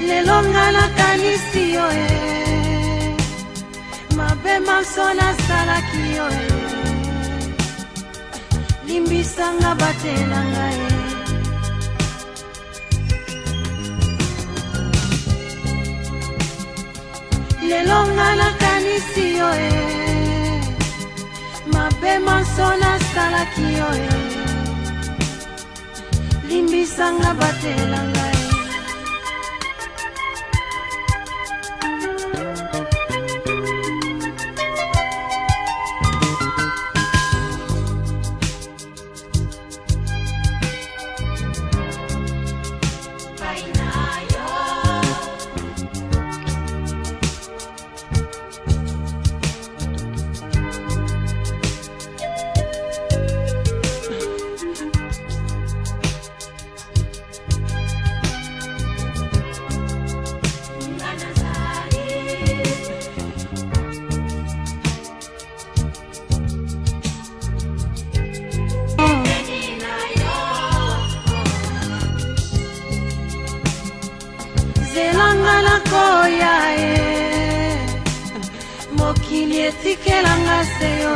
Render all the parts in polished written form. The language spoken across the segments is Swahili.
lelo nga nakanisi yo mabe maso nasalaki yo limbisanga batela ngai lelo nga nakanisi yo mabe maso nasalaki yo limbisanga batela ngai mokili etikelanga seyo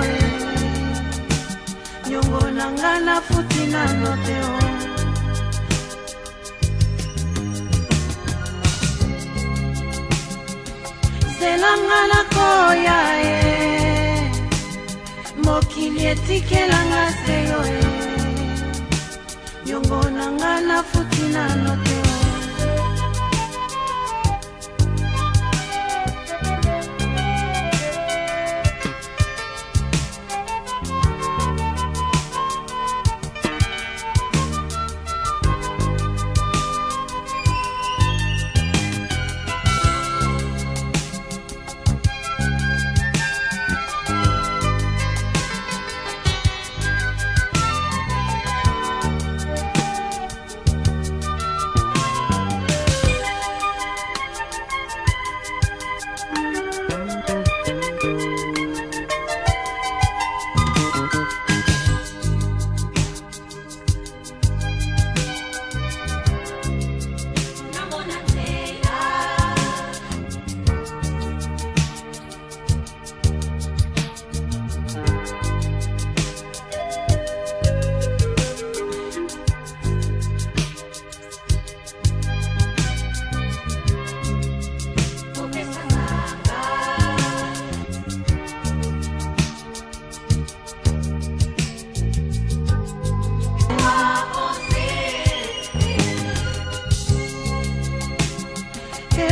nyongo nanga nafuti nano te zelanga nakoya mokili etikelanga seyo nyongo nanga nafuti nano te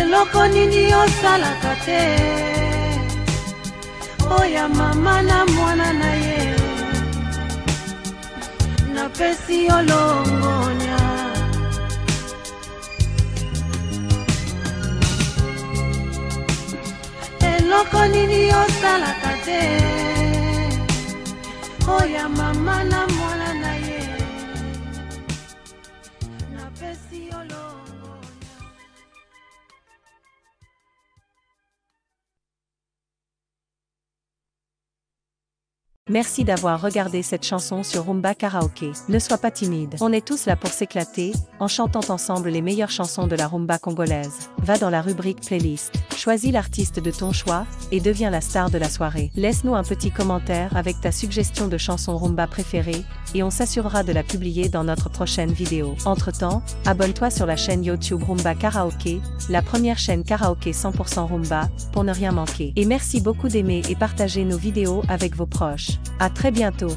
eloko nini osalaka te oya mama na mwana na ye napesi yo longonya eloko nini osalaka te oya mama na mwana na ye napesi yo longonya. Merci d'avoir regardé cette chanson sur Rumba Karaoké. Ne sois pas timide. On est tous là pour s'éclater, en chantant ensemble les meilleures chansons de la rumba congolaise. Va dans la rubrique playlist, choisis l'artiste de ton choix, et deviens la star de la soirée. Laisse-nous un petit commentaire avec ta suggestion de chanson rumba préférée, et on s'assurera de la publier dans notre prochaine vidéo. Entre-temps, abonne-toi sur la chaîne YouTube Rumba Karaoké, la première chaîne karaoké 100% rumba, pour ne rien manquer. Et merci beaucoup d'aimer et partager nos vidéos avec vos proches. À très bientôt.